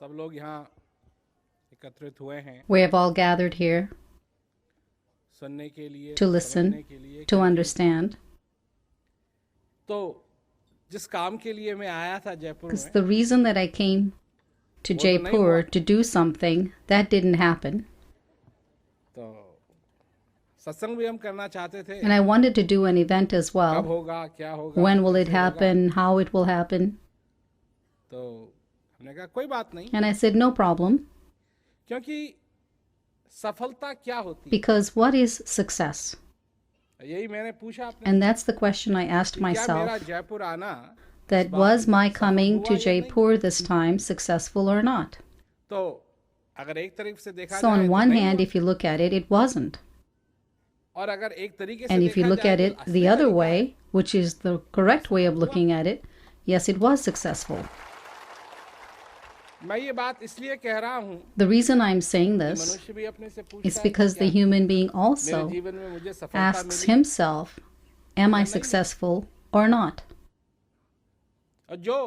सब लोग यहाँ एकत्रित हुए हैं We have all gathered here सुनने के लिए, to समझने listen, के लिए, to understand. तो जिस काम के लिए मैं आया था जयपुर Because में, the reason that I came to Jaipur to do something, that didn't happen. तो सत्संग भी हम करना चाहते थे, And I wanted to do an event as कब well. होगा, क्या होगा, When will it कैसे होगा? happen? How it will happen? तो हमने कहा कोई बात नहीं, And I said, no problem. क्योंकि सफलता क्या होती है, Because what is success? यही मैंने पूछा आपने, And that's the question I asked क्या मेरा myself. जयपुर आना, That was my coming to Jaipur this time successful or not? तो अगर एक तरफ से देखा So जाए on तो one नहीं hand, हुआ, if you look at it, it wasn't. और अगर एक तरीके से And if you देखा look जाए at तो it असली the other तरीका है, way, which is the correct way of looking at it, yes, it was successful. मैं ये बात इसलिए कह रहा हूँ, The reason I'm saying this मनुष्य भी अपने से पूछता is है because कि the क्या human being मेरे also जीवन में मुझे सफलता asks milli, himself, am I successful or not? और जो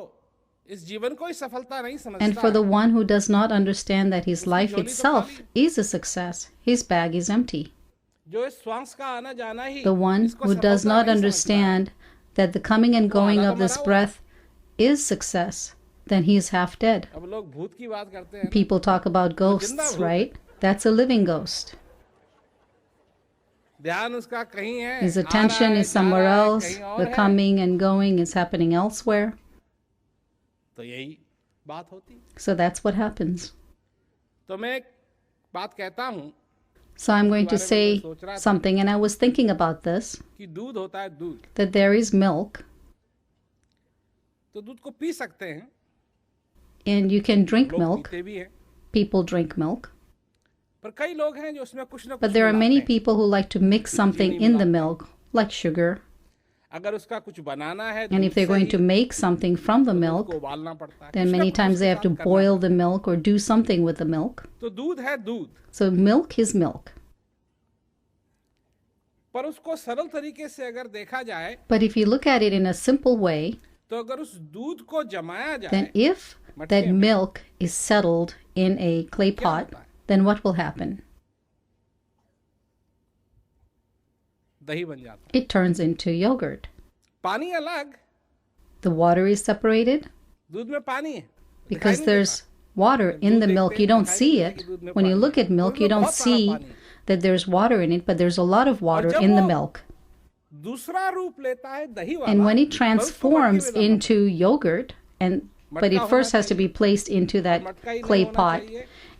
इस जीवन को ही सफलता नहीं And समझता for the है, one who does not understand that his life itself is a success, his bag is empty. जो इस श्वास का आना जाना ही The one इसको who does सफलता not नहीं समझता है, understand that the coming and going of this breath is success, then he is half dead. अब लोग भूत की बात करते हैं ना, People talk about ghosts, right? That's a living ghost. ध्यान उसका कहीं है, His आ रहा attention है, is जा somewhere रहा है, else. कहीं और The है, coming and going is happening elsewhere. तो यही बात होती है। So that's what happens. तो मैं एक बात कहता हूँ So I'm going to say something, and I was thinking about this, कि दूध होता है दूध, that there is milk, तो दूध को पी सकते हैं, and you can drink लोग milk. पीते भी हैं, People drink milk. पर कई लोग हैं जो उसमें कुछ ना But कुछ there are मिलाते many हैं। people who like to mix something in the milk, like sugar. अगर उसका कुछ बनाना है And दूध if they're से going he, to make something from the तो दूध milk, को उबालना पड़ता है, then कुछ ना many कुछ times उसके they have to साथ करना boil the पड़ता milk or do something with the milk. है। तो दूध है दूध, So milk is milk. पर उसको सरल तरीके से अगर देखा जाए, But if you look at it in a simple way, तो अगर उस दूध को जमाया then जाए, if that milk is settled in a clay pot, then what will happen? दही बन जाता है। It turns into yogurt. पानी अलग, The water is separated दूध में पानी है, दिखाई because नहीं there's water in the milk. You don't see it. When you look at milk, you don't see that there's water in it, but there's a lot of water in the milk. देता। दूसरा रूप लेता है दही वाला, And when it तो उसको transforms मटके में डालना into yogurt, but it first has to be placed into that clay pot,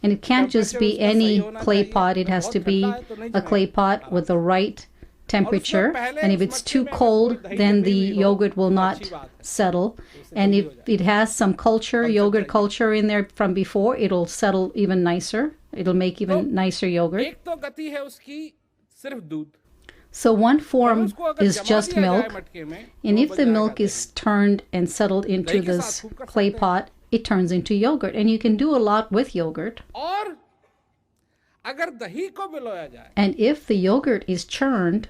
and it can't just be any clay pot. It has to be a clay pot with the right temperature, and if it's too cold, then the yogurt will not settle. And if it has some culture, yogurt culture in there from before, it'll settle even nicer. It'll make even nicer yogurt. एक तो गति है उसकी सिर्फ दूध, So one form उसको अगर is जमा just दिया जाए milk, मटके में, and तो if the बन milk जाएगा is turned and settled into this clay pot, it turns into yogurt, and you can do a lot with yogurt. दही। और अगर दही को मिलाया जाए, And if the yogurt is churned,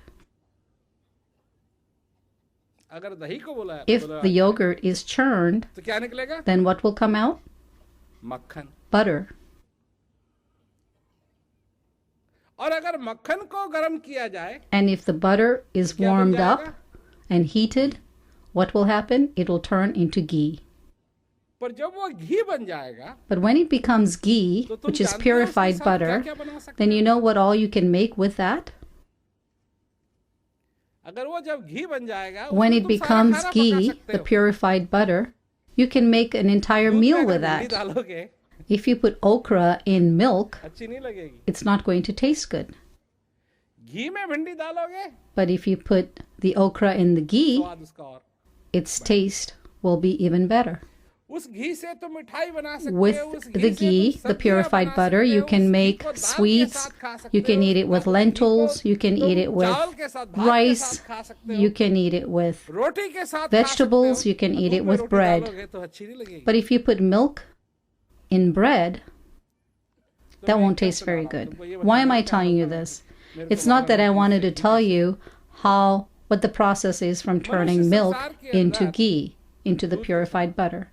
अगर दही को बुलाया if the yogurt is churned, तो क्या निकलेगा? then what will come out? मक्खन। Butter. और अगर मक्खन को गर्म किया जाए, And if the butter is क्या बन warmed जाएगा? up and heated, what will happen? It will turn into ghee. पर जब वो घी बन जाएगा, But when it becomes ghee, तो तुम which is जानते हो उसके purified साथ butter, क्या-क्या बना सकते then हो? you know what all you can make with that? अगर वो जब घी बन जाएगा, When उसमें it तुम सारा becomes खाना पका ghee, सकते the हो। purified butter, you can make an entire दूध में meal अगर with भिंडी that. डालोगे, If you put okra in milk, अच्छी नहीं लगेगी। it's not going to taste good. घी में भिंडी डालोगे, But if you put the okra in the ghee, स्वाद उसका और। its taste will be even better. उस घी से तो मिठाई बना सकते With हो, उस the घी से ghee, तुम the सब्जियां purified बना butter, सकते you हो, can उस घी make को दाल के sweets, साथ खा सकते you can हो, eat it with उस घी को lentils, you can तुम eat it with चावल के साथ, भात के rice, साथ खा सकते हो, you can eat it with रोटी के साथ खा vegetables, सकते हो, you can और eat दूध it में with रोटी bread. डालोगे तो अच्छी नहीं लगेगी। But if you put milk in bread, तो that मैं won't क्या taste सुना very रहा हूँ? good. तुमको ये Why am बताने I का telling you मतलब है this? मेरे को It's not that I मालूम wanted to है tell कि you what the process is from turning milk into ghee, into the purified butter.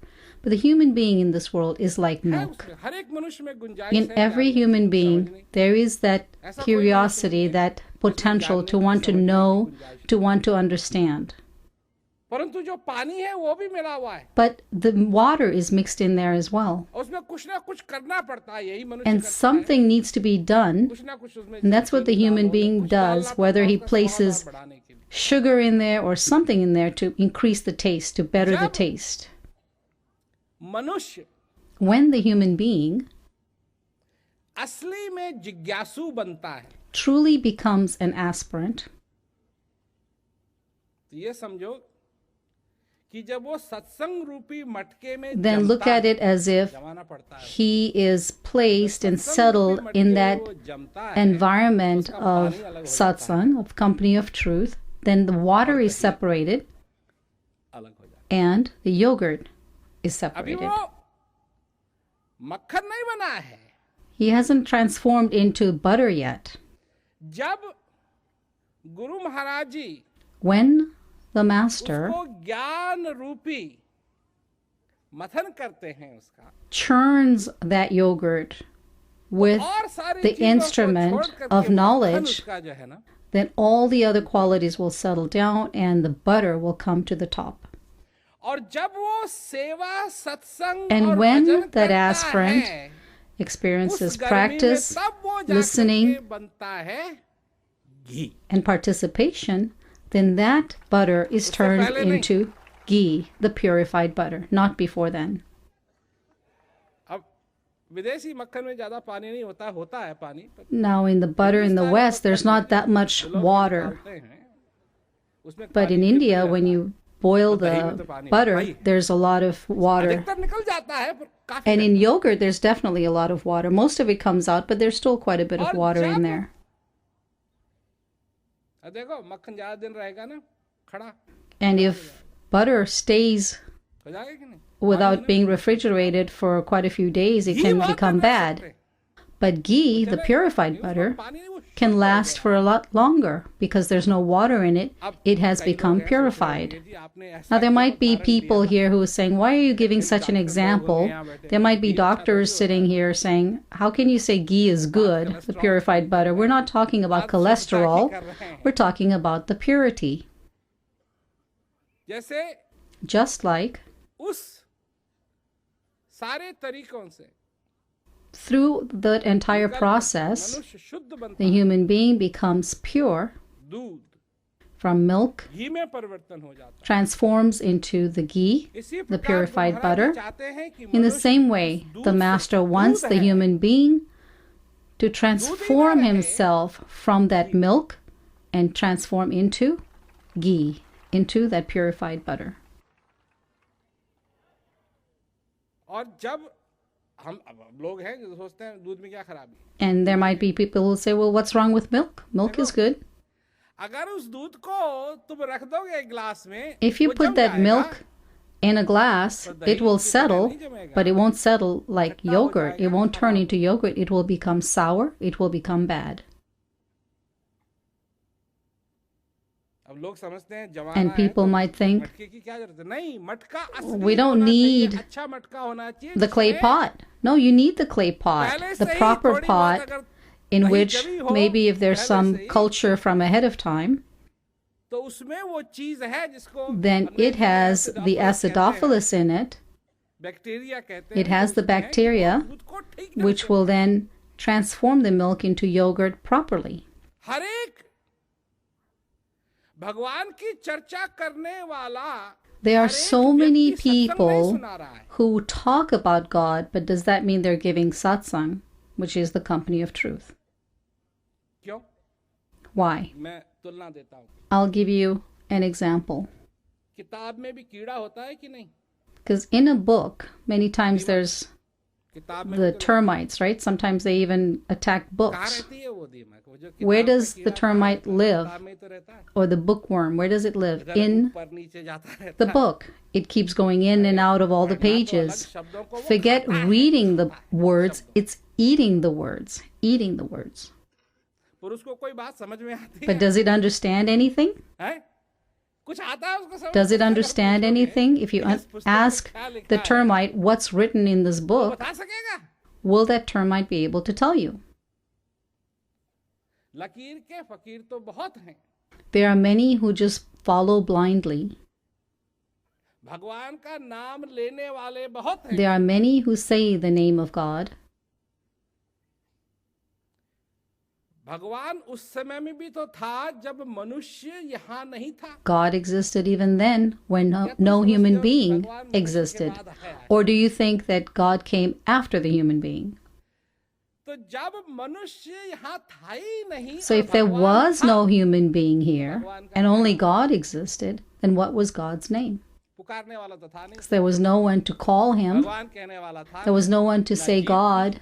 But the human being in this world is like milk. In every human being, there is that curiosity, that potential to want to know, to want to understand. But the water is mixed in there as well. And something needs to be done, and that's what the human being does, whether he places sugar in there or something in there to increase the taste, to better the taste. When the human being truly becomes an aspirant, then look at it as if he is placed and settled in that environment of satsang, of company of truth. Then the water is separated and the yogurt is separated. He hasn't transformed into butter yet. When the master churns that yogurt with the instrument of knowledge, then all the other qualities will settle down and the butter will come to the top. And when that aspirant experiences practice, listening, and participation, then that butter is turned into ghee, the purified butter, not before then. Now in the butter in the West, there's not that much water. But in India, when you boil the butter, there's a lot of water. And in yogurt, there's definitely a lot of water. Most of it comes out, but there's still quite a bit of water in there. And if butter stays without being refrigerated for quite a few days, it can become bad. But ghee, the purified butter, can last for a lot longer because there's no water in it. It has become purified. Now there might be people here who are saying, why are you giving such an example? There might be doctors sitting here saying, how can you say ghee is good, the purified butter? We're not talking about cholesterol. We're talking about the purity. Just like through the entire process, the human being becomes pure from milk, transforms into the ghee, the purified butter. In the same way, the Master wants the human being to transform himself from that milk and transform into ghee, into that purified butter. And there might be people who say, well, what's wrong with milk? Milk is good. If you put that milk in a glass, it will settle, but it won't settle like yogurt. It won't turn into yogurt. It will become sour. It will become bad. And people might think, we don't need the clay pot. No, you need the clay pot, the proper pot in which maybe if there's some culture from ahead of time, then it has the acidophilus in it. It has the bacteria which will then transform the milk into yogurt properly. There are so many people who talk about God, but does that mean they're giving satsang, which is the company of truth? Why? I'll give you an example. Because in a book, many times there's the termites, right? Sometimes they even attack books. Where does the termite live? Or the bookworm, where does it live? In the book. It keeps going in and out of all the pages. Forget reading the words, it's eating the words. Eating the words. But does it understand anything? कुछ आता है उसको समझ Does it में? अगर understand पूछोगे, anything? If you इस पुस्तक में ask क्या लिखा the है, termite what's written in this वो book, बता सकेगा? will that termite be able to tell you? लकीर के फकीर तो बहुत हैं. There are many who just follow blindly. भगवान का नाम लेने वाले बहुत हैं. There are many who say the name of God. भगवान उस समय में भी तो था जब मनुष्य यहाँ नहीं था. God existed even then when no human being existed. Or do you think that God came after the human being? तो जब मनुष्य यहाँ था ही नहीं, So और if there भगवान was था, no human being here and only God existed, then what was God's name? पुकारने वाला तो था नहीं. Because there was no one to call him. भगवान कहने वाला था. There was no one to say God.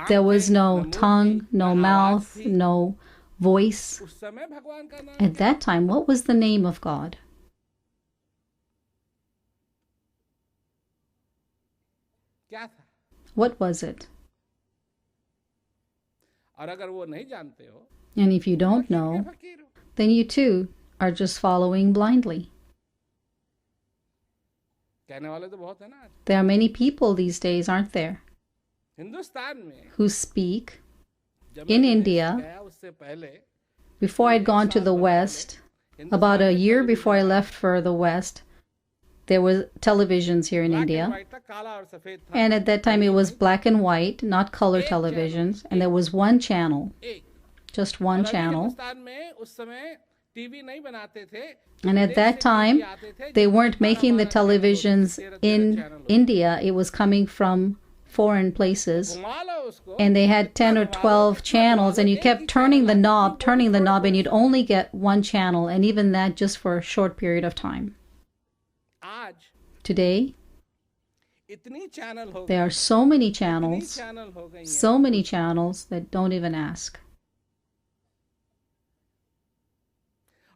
There was no tongue, no mouth, no voice. उस समय भगवान का नाम At that time, what was the name of God? क्या था? What was it? और अगर वो नहीं जानते हो, And if you don't तो know, फकीर हो. then you too are just following blindly. कहने वाले तो बहुत है ना. There are many people these days, aren't there, Hindustan में who speak. जब In मैं विदेश India, गया उससे पहले, Before I'd gone to the West, about a year before I left for the West, there was televisions here in black and India. white था, काला और सफेद था. And at that time it was black and white, not color televisions. And there was one channel, एक. just और one अभी channel. Hindustan में उस समय टीवी नहीं बनाते थे. And at that time, they weren't making the televisions in India. It was coming from foreign places. घुमा लो उसको. And they had 10 or 12 channels, and you kept turning the knob, and you'd only get one channel, and even that just for a short period of time. आज Today, इतनी channel हो गई, there are so many इतनी channels, channel हो गई हैं. so many channels that don't even ask.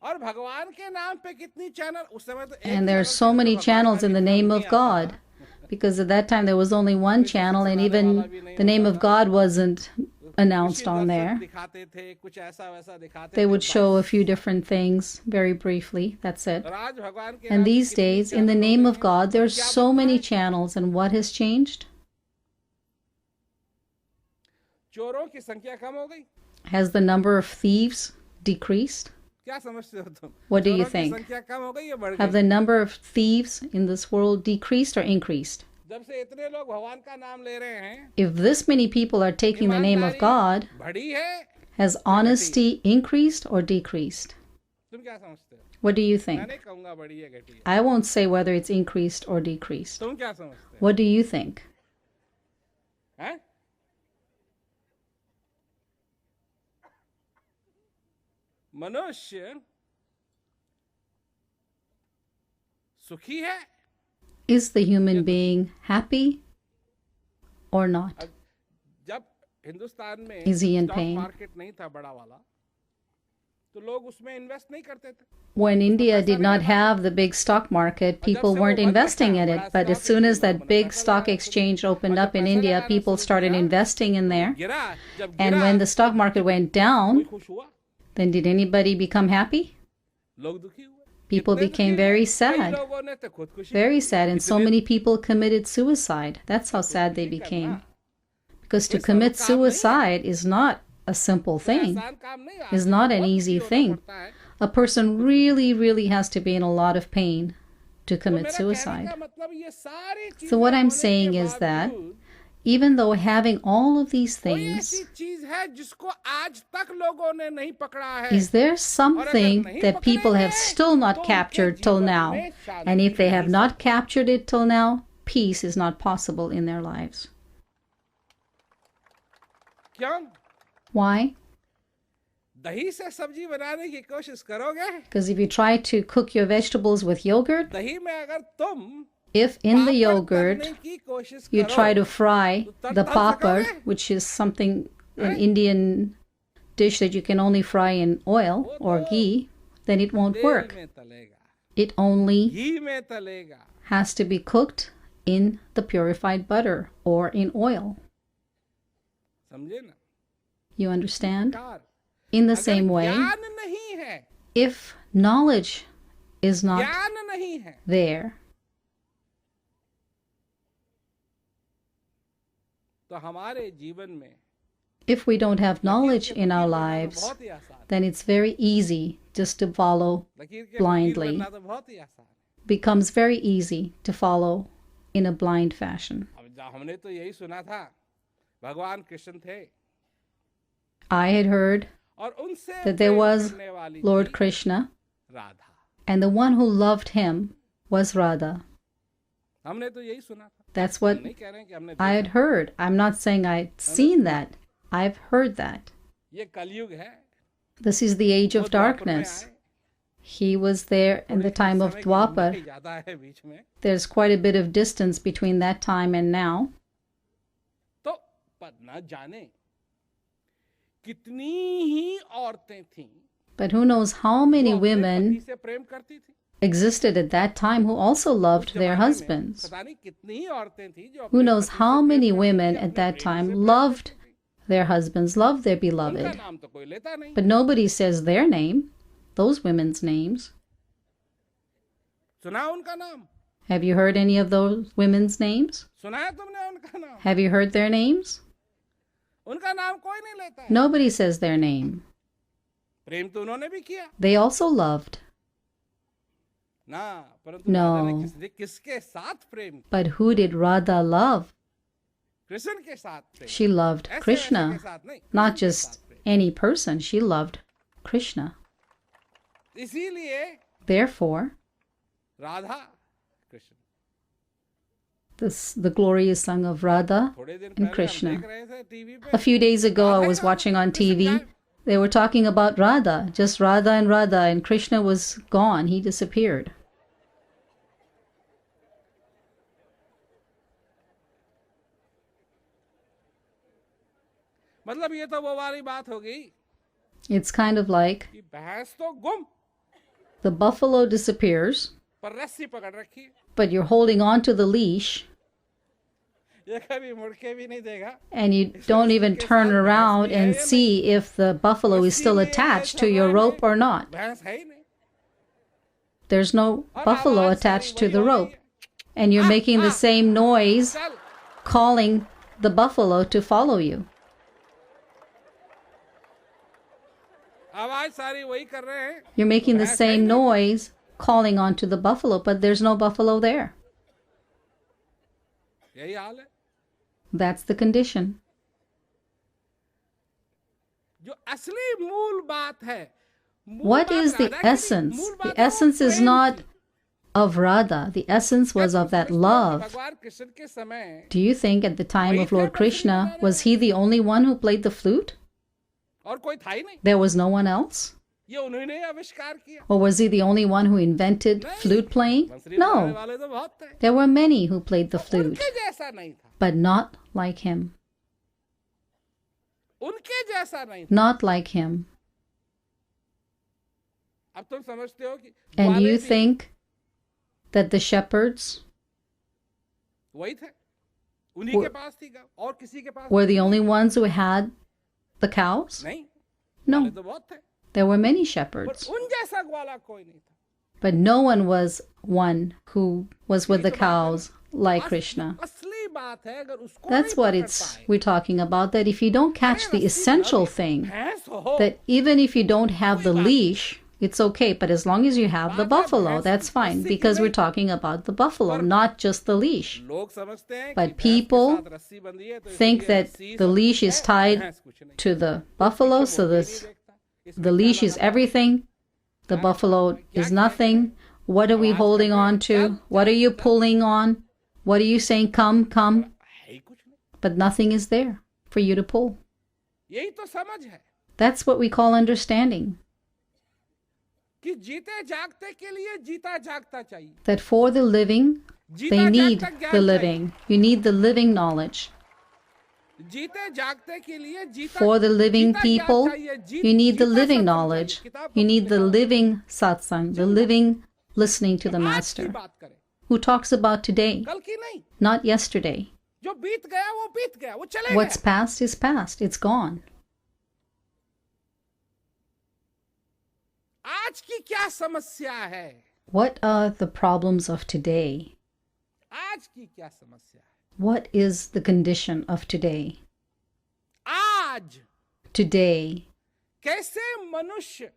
और भगवान के नाम पे कितनी चैनल. उस समय तो एक And there are channel so थी, many तो भगवान channels का in the नाम name नहीं of आता God, था. because at that time there was only one channel, and even the name of God wasn't announced कुछ on दर्शक there. दिखाते थे, कुछ ऐसा वैसा दिखाते They थे, would बस. show a few different things very briefly. That's it. और आज भगवान के And नाम पे these कितनी days, in the चैनल हो name गई of हैं. God, there's क्या so बनता many है? channels, and what has changed? चोरों की संख्या कम हो गई. Has the number of thieves decreased? क्या समझते हो तुम? What do you चोरों की think? संख्या कम हो गई या बढ़ Have गई? the number of thieves in this world decreased or increased? जब से इतने लोग भगवान का नाम ले रहे हैं, If this many people are taking the name of God, बढ़ी है. has honesty increased or decreased? तुम क्या समझते हो? What do you मैं think? नहीं कहूंगा बढ़ी है घटी है. I won't say whether it's increased or decreased. तुम क्या समझते हो? What do you think? हैं? मनुष्य सुखी है. Is the human being happy or not? जब हिंदुस्तान में Is he in stock pain? Market नहीं था बड़ा वाला, तो लोग उसमें इन्वेस्ट नहीं करते थे. When India did not have the big stock market, people weren't investing in it. But as soon as that big stock exchange opened up in India, people started investing in there. गिरा. जब And गिरा, when the stock market went down, कोई खुश हुआ? then did anybody become happy? लोग दुखी हुए. People कितने became दुखी very हुए? कई sad. लोगों ने तो खुदकुशी Very की. sad. And so many people committed suicide. That's how sad they became. Because to commit suicide is not a simple thing, आसान काम नहीं है. is not an बहुत easy दुखी होना thing. पड़ता है. A person really has to be in a lot of pain to तो commit मेरा कहने suicide. का मतलब ये सारी So चीजें what I'm होने के saying is that बावजूद even though having all of these कोई things, ऐसी चीज है जिसको आज तक लोगों ने नहीं पकड़ा है. is there something that people have still not captured till now? And if they have not captured it till now, peace is not possible in their lives. क्यों? Why? दही से सब्जी बनाने की कोशिश करोगे, Because if you try to cook your vegetables with yogurt, दही में अगर तुम if in the papad yogurt तलने की कोशिश you करो, try to fry तो the तल papad, सकोगे? which is something, an Indian dish that you can only fry in oil or ghee, then it won't तेल work. में तलेगा, It only घी में तलेगा. has to be cooked in the purified butter or in oil. समझे ना? You understand? Car. In the अगर same way, ज्ञान नहीं है, if knowledge is not ज्ञान नहीं है, there. तो हमारे जीवन में If we don't have knowledge in our lives, बहुत ही आसान है। then it's very easy just to follow लकीर के blindly. फकीर बनना तो बहुत ही आसान है। Becomes very easy to follow in a blind fashion. अब हमने तो यही सुना था, भगवान कृष्ण थे I had heard और उनसे that there प्रेम was करने वाली Lord थी Krishna, Radha. and the one who loved him was Radha. हमने तो यही सुना था, That's हम what नहीं कह रहे हैं कि हमने I had heard. I'm not saying I'd seen that. I've heard that. ये कलयुग है, This is the age वो of द्वापर में darkness. आए, He was there in the time of समय की Dwapar. लंबाई ज्यादा है बीच में, There's quite a bit of distance between that time and now. तो पर न जाने कितनी ही औरतें थीं But who knows how many जो अपने women पति से प्रेम करती थी। existed at that time who also loved their जमाने में husbands. पता नहीं कितनी ही औरतें थीं जो Who अपने knows पति से how प्रेम many करती women थीं, at अपने that प्रेमी time से प्रेम loved करती थीं। their husbands, loved their उनका beloved. नाम तो कोई लेता नहीं, But nobody says their name, those women's names. सुना उनका नाम, Have you heard any of those women's names? सुना है तुमने उनका नाम? Have you heard their names? उनका नाम कोई नहीं लेता है। Nobody says their name. प्रेम तो उन्होंने भी किया They also loved. ना, परंतु No. राधा ने किसके साथ प्रेम किया? But who did Radha love? Krishna के साथ प्रेम, She loved ऐसे Krishna. वैसे के साथ नहीं, Not कृष्ण के just साथ प्रेम। any person. She loved Krishna. इसीलिए Therefore, Radha Krishna, the glory is sung of Radha थोड़े दिन and पहले हम Krishna. देख रहे थे टीवी पे, A few days ago, I was watching on TV. They were talking about Radha, just Radha, and Krishna was gone. He disappeared. मतलब ये तो वो वाली बात हो गई It's kind of like कि भैंस तो गुम the buffalo disappears, पर रस्सी पकड़ रखी, but you're holding on to the leash, ये कभी मुड़ के भी नहीं देगा। and you don't even turn around and see if the buffalo is still attached to your rope or not. भैंस है ही नहीं, There's no buffalo attached to the rope, and you're making the same noise, चल calling the buffalo to follow you. आवाज सारी वही कर रहे हैं, You're making the भैंस है ही same नहीं। noise, calling onto the buffalo, but there's no buffalo there. यही हाल है। That's the condition. जो असली मूल बात है, मूल What बात is the राधा की नहीं, essence? मूल The बात है वो essence is प्रेम not की। of Radha. The essence was of that love. भगवान कृष्ण के समय Do you think at the time of Lord Krishna, was he the only one who played the flute? और कोई था ही नहीं, There was no one else? ये उन्होंने आविष्कार किया। Or was he the only one who invented flute playing? Bansuri बजाने No. वाले तो बहुत थे, There were many who played the flute, उनके जैसा नहीं था, but not like him. उनके जैसा नहीं था। Not like him. अब तुम समझते हो कि And ग्वाले you भी think that the shepherds वही थे, उन्हीं के पास थी गाय, और किसी के पास were the only ones who had the cows? नहीं, No. ग्वाले तो बहुत थे, There were many पर shepherds, उन जैसा ग्वाला कोई नहीं था। but no one was one who was with the cows like Krishna. असली बात है, अगर उसको That's नहीं what पकड़ it's पाए, we're talking about, that if you don't catch the essential thing, भैंस हो, that even if you don't have the leash, it's okay, but as long as you have the buffalo, that's fine, because we're talking about the buffalo, not just the leash. लोग समझते हैं But कि भैंस के people साथ रस्सी बंधी है, तो Think इसलिए that रस्सी the सब leash कुछ is है, tied भैंस कुछ नहीं। to the buffalo, so the leash is everything, the buffalo is nothing. What are we holding on to? What are you pulling on? What are you saying, come, come? है ही कुछ नहीं। But nothing is there for you to pull. यही तो समझ है That's what we call understanding. कि जीते जागते के लिए जीता जागता चाहिए, That for the living, जीता they need जागता ज्ञान the चाहिए। living. You need the living knowledge. जीते जागते के लिए जीता For the living जीता ज्ञान people, चाहिए, you need the जीता living सत्संग knowledge. चाहिए। किताब You में need the लिखा है, living satsang, the living listening to the आज की master, बात करें, who talks about today, कल की नहीं। not yesterday. जो बीत गया वो बीत गया, वो चले What's गया। past is past. It's gone. आज की क्या समस्या है? What are the problems of today? आज की क्या समस्या है? What is the condition of today? आज Today, कैसे मनुष्य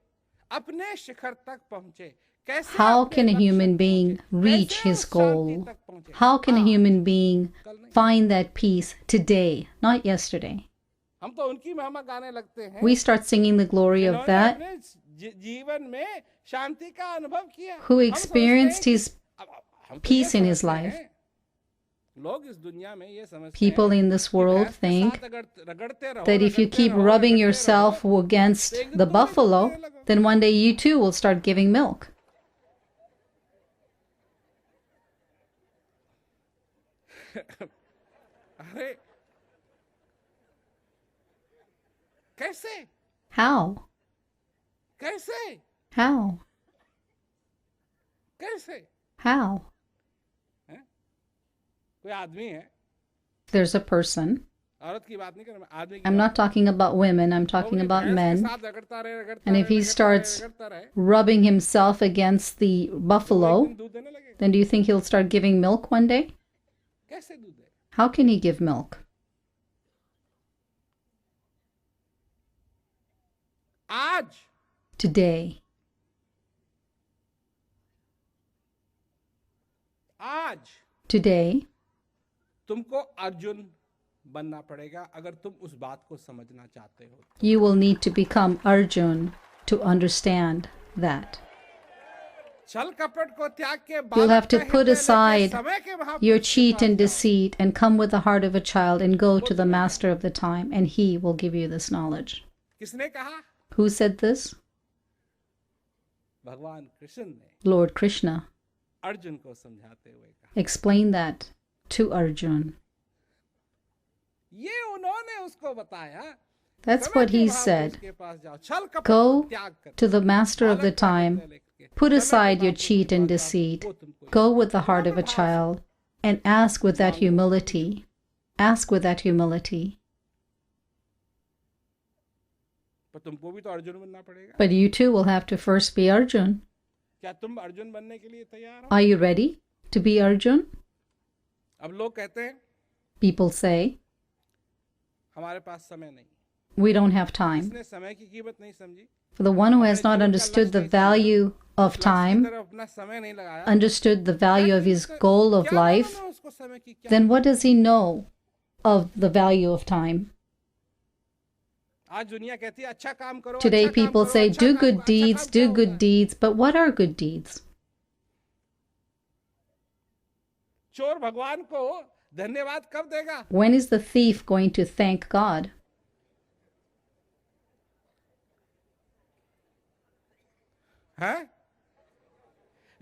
अपने शिखर तक पहुंचे? कैसे how अपने can a लक्ष्य human तक being पहुंचे? reach कैसे his उस शांति goal? तक पहुंचे? How can a आज, human being कल नहीं। find that peace today, not yesterday? हम तो उनकी महिमा गाने लगते हैं We start singing the glory of जिन्होंने that अपने जीवन में शांति का अनुभव किया। who हम experienced समझते हैं his कि- हम तो peace ये in his समझते life. हैं, लोग इस दुनिया में ये समझते People हैं in this कि world भैंस के think साथ अगर रगड़ते रहो, that if you रगड़ते keep रहो, rubbing रगड़ते yourself रहो, against तो एक दिन the तुम भी buffalo, डूबने लगोगे। then one day you too will start giving milk. अरे कैसे How? कैसे How? कैसे How? हैं? कोई आदमी है, There's a person. औरत की बात नहीं कर रहा मैं, आदमी की I'm बात not talking about women, I'm कर रहा हूँ। talking वो about भैंस के men. साथ रगड़ता रहे, रगड़ता And रहे, if he रगड़ता रहे, starts रगड़ता रहे, rubbing himself against the तो वो एक buffalo, दिन दूध देने लगेगा। then do you think he'll start giving milk one day? कैसे दूध देगा? How can he give milk? आज Today, आज today, तुमको अर्जुन बनना पड़ेगा अगर तुम उस बात को समझना चाहते हो। you will need to become Arjun to understand that. छल कपट को त्याग के You'll बालक have to के put हृदय aside लेके समय के महापुरुष your के cheat पास and जाओ। deceit and come with the heart of a child and go to the master of the time, and he will give you this knowledge. किसने कहा? Who said this? भगवान कृष्ण ने Lord Krishna Arjun को समझाते हुए कहा। explained that to Arjun. ये उन्होंने उसको बताया। That's समय what के he महापुरुष said. के पास जाओ, छल कपट Go को त्याग कर to the master of the बालक का time, हृदय लेके put समय के aside your महापुरुष के cheat and पास जाओ, deceit, वो तुमको go with the heart of a child, and ask with that humility. Ask with that humility. पर तुमको भी तो अर्जुन बनना पड़ेगा। But you too will have to first be Arjun. क्या तुम अर्जुन बनने के लिए तैयार हो? Are you ready to be Arjun? अब लोग कहते हैं People say, हमारे पास समय नहीं। we don't have time. इसने समय की कीमत नहीं समझी, For the one who has not understood the value of लक्ष्य की time, तरफ अपना समय नहीं लगाया, understood the value of his goal of क्या life, मालूम है उसको समय की क्या? then what does he know of the value of time? आज दुनिया कहती है अच्छा काम करो, Today अच्छा काम people करो, say, अच्छा do काम good करो, अच्छा deeds, काम do क्या good होता है? deeds, but what are good deeds? चोर भगवान को धन्यवाद कब देगा? When is the thief going to thank God? हैं?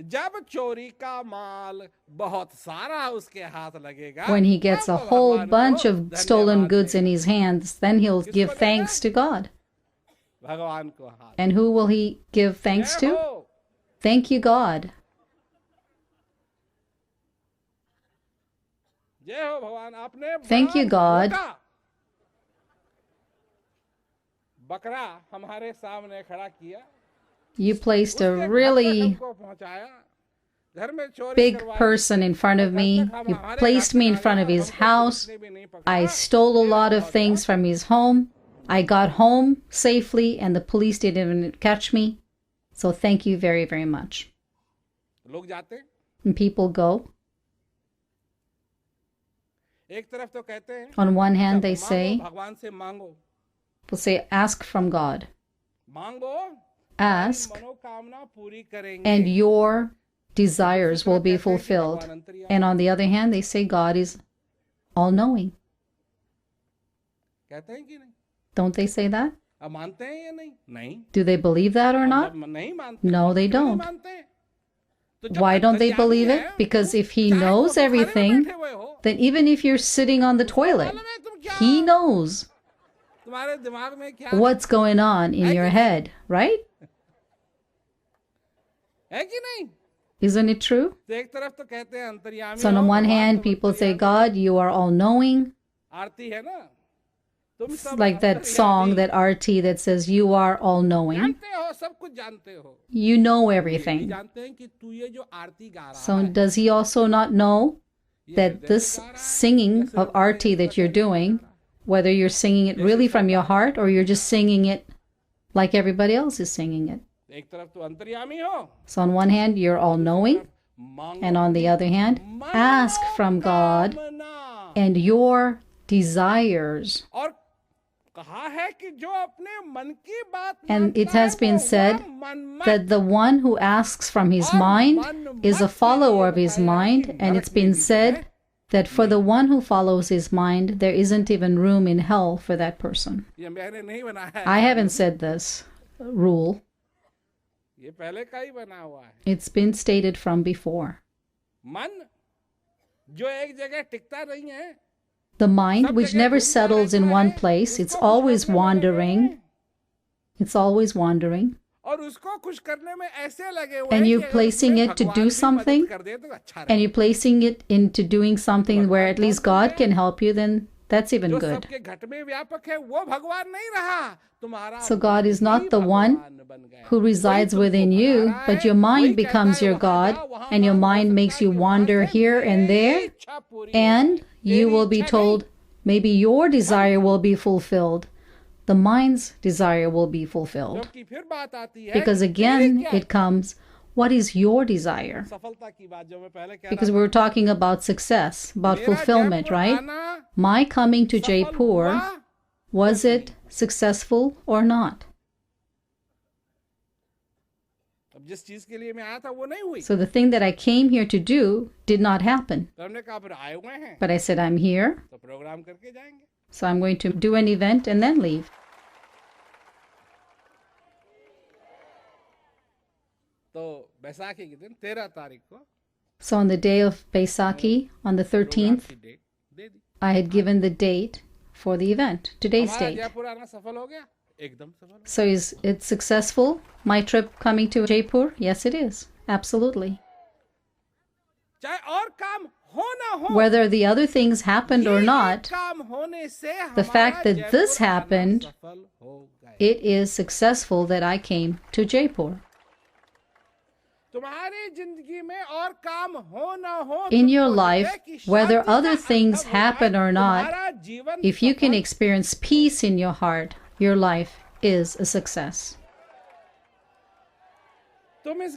जब चोरी का माल बहुत सारा उसके हाथ लगेगा, When he gets तब a वो whole भगवान bunch को of stolen धन्यवाद goods in देगा। his hands, then he'll give देगा? thanks to God. भगवान को हाथ And who will he give thanks जय to? हो। Thank you, God. जय हो भगवान, आपने Thank you, God. मोटा बकरा हमारे सामने खड़ा किया, You placed a उसके घर तक really हमको पहुंचाया, घर में चोरी big करवाई, person in front of घर me. तक हम You हमारे placed घर me in तक front आ of गया, his हमको house. पुलिस ने भी नहीं पकड़ा। I stole a lot of things from his home. I got home safely and the police didn't even catch me. So thank you very, very much. लोग जाते, And people go. एक तरफ तो कहते हैं On one hand, they मांगो, say, भगवान से मांगो, will say, ask from God. मांगो, Ask, मनोकामना पूरी करेंगे। and your desires will be fulfilled. And on the other hand, they say God is all-knowing. कहते हैं कि नहीं? Don't they say that? अब मानते हैं या नहीं? नहीं। Do they believe that or not? अब नहीं मानते। No, they क्यों नहीं don't. मानते हैं? तो जब Why तक don't they दरिया believe में it? है, Because if he चाहे knows तुम बुखारे में everything, बैठे हुए हो, then even if you're sitting on the toilet, मालूम है तुम क्या he knows तुम्हारे दिमाग में क्या what's going on in your head, right? है कि नहीं? Isn't it true? तो एक तरफ तो कहते हैं अंतर्यामी So on हो, one भगवान hand, तो people say, अंतर्यामी। God, you are all-knowing. आरती है ना, It's like that song, that RT that says, you are all knowing. You know everything. So does he also not know that this singing of RT that you're doing, whether you're singing it really from your heart or you're just singing it like everybody else is singing it? So on one hand, you're all knowing, and on the other hand, ask from God and your desires. And it has been said that the one who asks from his mind is a follower of his mind, and it's been said that for the one who follows his mind, there isn't even room in hell for that person. I haven't said this rule. It's been stated from before. The mind, which never settles in one place, it's always wandering. It's always wandering. And you're placing it to do something, and you're placing it into doing something where at least God can help you, then that's even good. So God is not the one who resides within you, but your mind becomes your God, and your mind makes you wander here and there, and you will be told, maybe your desire will be fulfilled. The mind's desire will be fulfilled. Because again, it comes, what is your desire? Because we were talking about success, about fulfillment, right? My coming to Jaipur, was it successful or not? So the thing that I came here to do did not happen. But I said, I'm here, so I'm going to do an event and then leave. So on the day of Baisakhi, on the 13th, I had given the date for the event, today's date. So is it successful, my trip coming to Jaipur? Yes, it is. Absolutely. Whether the other things happened or not, the fact that this happened, it is successful that I came to Jaipur. In your life, whether other things happen or not, if you can experience peace in your heart, your life is a success. If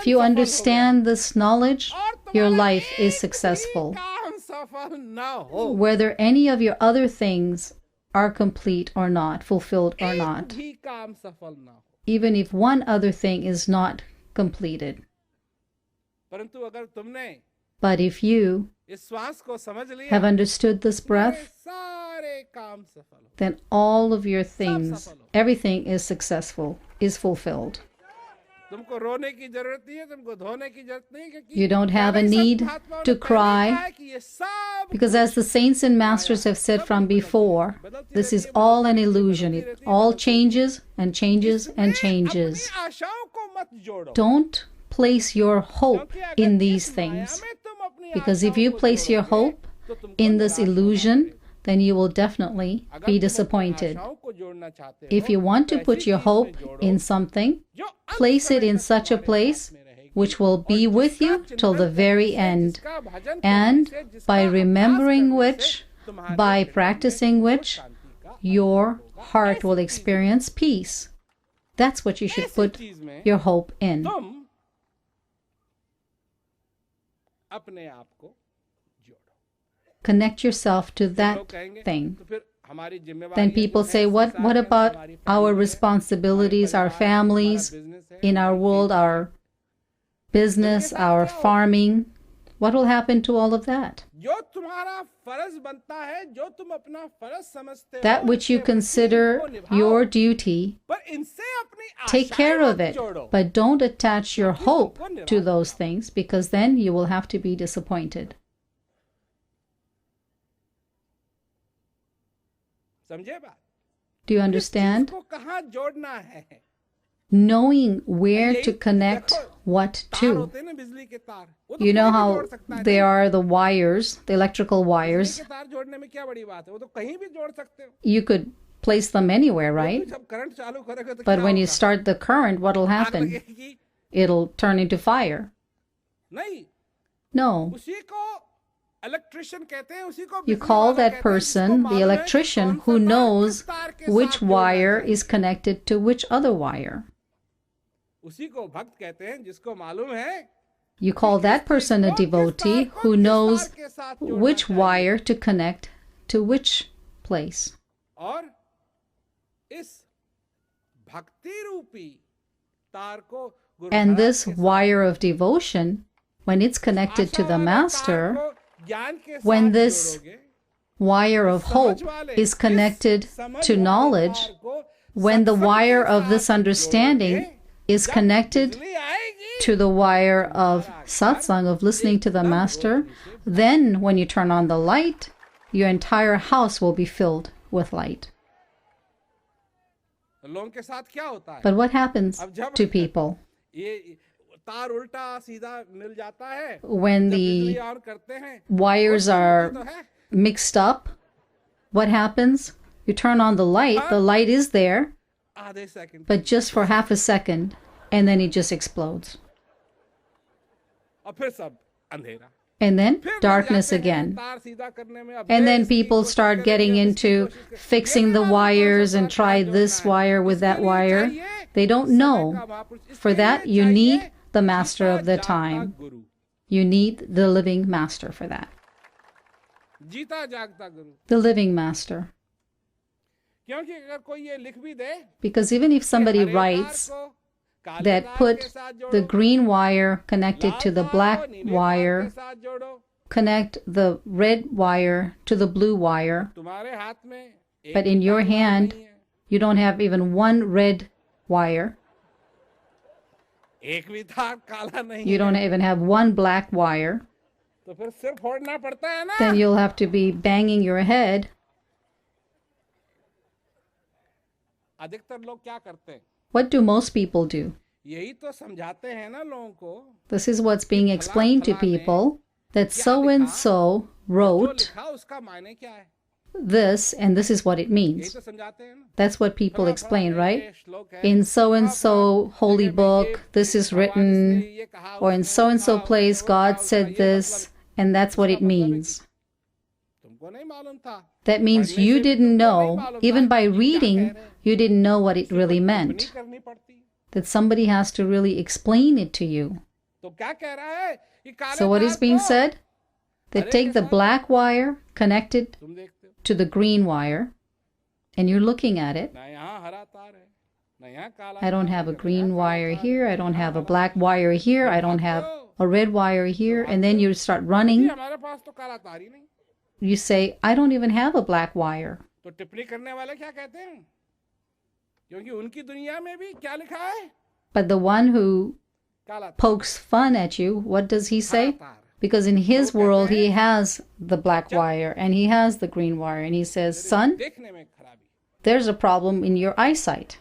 you understand this knowledge, your life is successful. Whether any of your other things are complete or not, fulfilled or not, even if one other thing is not completed. But if you have understood this breath, then all of your things, everything is successful, is fulfilled. You don't have a need to cry, because as the saints and masters have said from before, this is all an illusion. It all changes and changes and changes. Don't place your hope in these things, because if you place your hope in this illusion, then you will definitely be disappointed. If you want to put your hope in something, place it in such a place which will be with you till the very end, and by remembering which, by practicing which, your heart will experience peace. That's what you should put your hope in. Connect yourself to that thing. Then people say, what about our responsibilities, our families, in our world, our business, our farming? What will happen to all of that? That which you consider your duty, take care of it, but don't attach your hope to those things, because then you will have to be disappointed. Do you understand? Knowing where to connect what तार to. होते हैं ना बिजली के तार, वो तो You know कोई भी how जोड़ सकता है there ना। are the wires, the electrical बिजली wires. के तार जोड़ने में क्या बड़ी बात है, वो तो कहीं भी जोड़ सकते हो। You could place them anywhere, लेकिन right? जब करंट चालू करोगे तो But क्या when you होगा? start the current, what'll आग happen? लगेगी? It'll turn into fire. नहीं, No. उसी को इलेक्ट्रिशियन कहते हैं, उसी को You बिजली call वाला that कहते हैं, person जिसको the मालूम है कि electrician कौन सा who तार knows किस तार के which साथ जोड़ना wire चाहिए। is connected to which other wire. उसी को भक्त कहते हैं जिसको मालूम है You call that person a devotee who knows which wire to connect to which place. और इस भक्ति रूपी तार को गुरु And महाराज this के साथ wire of devotion, when it's connected to Asha the वाले master, तार को ज्ञान के when साथ this जोड़ोगे, wire of hope is connected to knowledge, when the wire of this understanding is connected to the wire of satsang, of listening to the master, then when you turn on the light, your entire house will be filled with light. लोगों के साथ क्या होता है? But what happens to people ये तार उल्टा सीधा मिल जाता है, when जब बिजली the ऑन करते हैं, wires are तो है mixed up? What happens? You turn on the light is there, आधे second, but just for half a second, and then it just explodes. और फिर सब अंधेरा, And then फिर लग darkness जाते हैं again. तार सीधा करने में, अब And ये then इसकी people कोशिश start करेंगे, getting अब इसकी into कोशिश करेंगे। fixing ये the नहीं मालूम wires कौन and सा try तार this जोड़ना है। wire with इसके that लिए wire. चाहिए They don't समय know. का महापुरुष, For इसके that, लिए you चाहिए need the master जीता of the जागता time. Guru, You need the living master for that. जीता जागता गुरु। The living master. क्योंकि अगर कोई ये लिख भी दे Because even if somebody हरे तार writes को काले that तार put के साथ जोड़ो, the green wire connected Lal to the तार black को नीले तार के wire, साथ जोड़ो, connect the red wire to the blue wire, तुम्हारे हाथ में एक but in भी your तार hand, नहीं है, you don't have even one red wire. एक भी तार काला नहीं You है, don't even have one black wire. तो फिर सिर फोड़ना पड़ता है ना। Then you'll have to be banging your head. अधिकतर लोग क्या करते हैं, What do most people do? यही तो समझाते हैं ना लोगों को, This is what's being explained to people, that so and so जो wrote लिखा उसका मायने क्या है, this and this is what it यही means. तो समझाते हैं ना। That's what people फला explain, फला right? ये श्लोक है, In so and फला so फला holy जगह में book, ये this is भगवान written, ने ये कहा, or in उसने so वो and so कहा, place, उसने वो God कहा, said उसका ये this, मतलब, and that's what उसका it मतलब है कि means. तुमको नहीं मालूम था, That means पढ़ने you से didn't तुमको नहीं know, मालूम even था by कि क्या कह reading, रहे हैं, you didn't know what it इसी को really टिप्पणी meant. करनी पड़ती है। That somebody has to really explain it to you. तो क्या कह रहा है कि काले So what तार is being को said? They हरे take के the साथ black wire connected तुम देखते हो to the green wire, and you're looking at it. ना यहाँ हरा तार है, ना यहाँ काला I don't तार have a है, ना green यहाँ काला wire तार है, here, I ना don't यहाँ have a हरा black तार है। wire here, I तुम don't have भागते हो, a red wire here, and then भागते हो, you start जी running. हमारे पास तो काला तार ही नहीं। You say, I don't even have a black wire. तो टिप्पणी करने वाले क्या कहते हैं, क्योंकि उनकी दुनिया में भी क्या लिखा है, But the one who काला तार, pokes fun at you, what does he हरा say? तार। Because in his वो कहते world, he हैं, has the black wire and he has the green wire, and he says, तेरे son, देखने में खराबी, there's a problem in your eyesight.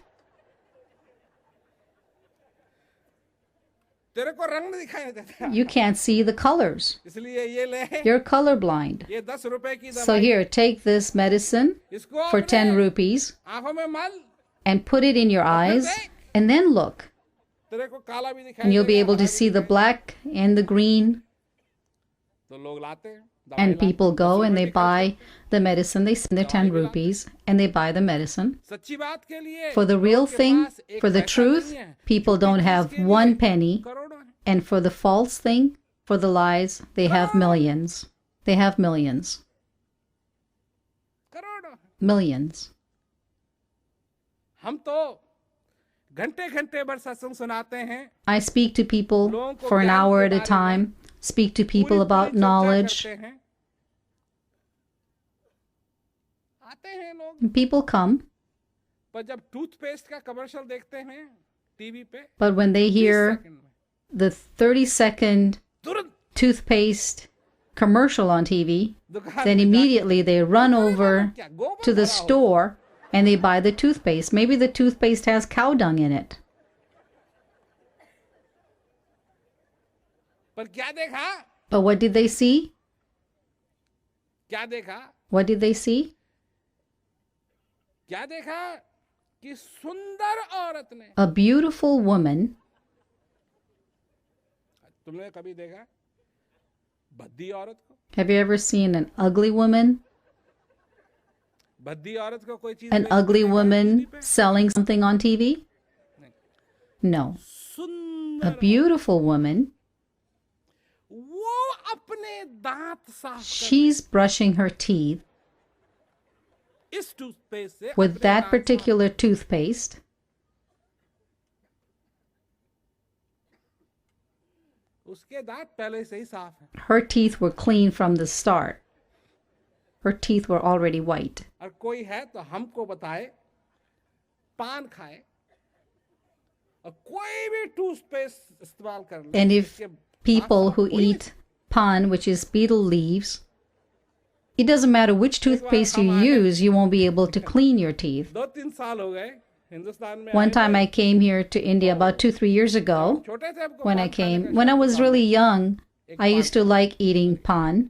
तेरे को रंग नहीं दिखाई देता, You can't see the colors. इसलिए ये ले, You're colorblind. ये 10 रुपए की So दवाई, here, take this medicine इसको for अपने 10 rupees आंखों में मल, and put it in your eyes, and then look. तेरे को काला भी दिखाई And you'll be देगा, able to हरा भी see the दिखाई black and the green. देगा। तो लोग लाते हैं, दवाई And लाते people हैं, go 10 and रुपए they की buy the medicine. They spend their 10 rupees and they buy the medicine. सच्ची बात के लिए For the real लोगों के thing, पास एक for the पैसा truth, नहीं है, people झूठी don't चीज have के लिए one penny. करोड़ों हैं। And for the false thing, for the lies, they have millions. They have millions. करोड़ों हैं। Millions. हम तो घंटे घंटे भर सत्संग सुनाते हैं, I speak to people for an hour at a time, speak to people पूरी about चर्चा knowledge. करते हैं। आते हैं लोग, And people come, पर जब टूथपेस्ट का कमर्शियल देखते हैं टीवी पे, but when they 20 hear second में the 30-second तुरंत toothpaste commercial on TV, दुकान then में immediately they run जाके, over क्या गोबर to the भरा हो? store and they buy the toothpaste. Maybe the toothpaste has cow dung in it. पर क्या देखा? But what did they see? क्या देखा? What did they see? क्या देखा? कि सुंदर औरत ने, A beautiful woman. तुमने कभी देखा भद्दी औरत को? Have you ever seen an ugly woman? भद्दी औरत को कोई चीज An ugly woman selling something on TV? No. A सुंदर beautiful woman, वो अपने दांत साफ she's brushing her teeth कर इस टूथपेस्ट से with अपने that दांत particular toothpaste. उसके दांत पहले से ही साफ है Her teeth were clean from the start. Her teeth were already white. और कोई है तो हमको बताए पान खाए और कोई भी टूथपेस्ट इस्तेमाल कर ले And if उसके दांत people साफ who हो ही eat pan, which is betel leaves, it doesn't matter which toothpaste you use, you won't be able to clean your teeth. नहीं। 2-3 साल हो गए हिंदुस्तान में One आए time थे। I came here to India about 2-3 years ago. छोटे थे हमको When I पान खाने came, का when I शौक was था। really young, I used to like eating pan,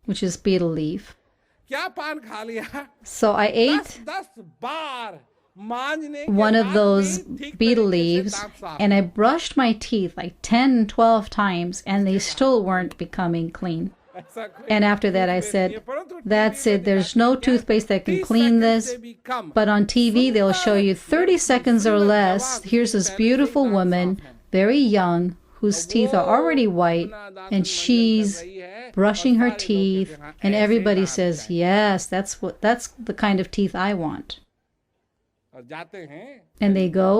which is betel leaf. क्या पान खा लिया? So I ate 10 बार मांजने के one of बाद those भी ठीक betel तरीके से leaves दांत साफ। and I brushed my teeth like 10, 12 times and they still weren't becoming clean. ऐसा कोई And after that I toothpaste नहीं said, है, परंतु that's टीवी it, में there's दिखाते no हैं, toothpaste that can 30 clean second this. से भी कम। But on TV, they'll show you 30 seconds or less. Here's this beautiful woman, very young, whose teeth are already white, and she's brushing her teeth, and everybody says, yes, that's the kind of teeth I want. और जाते हैं And they go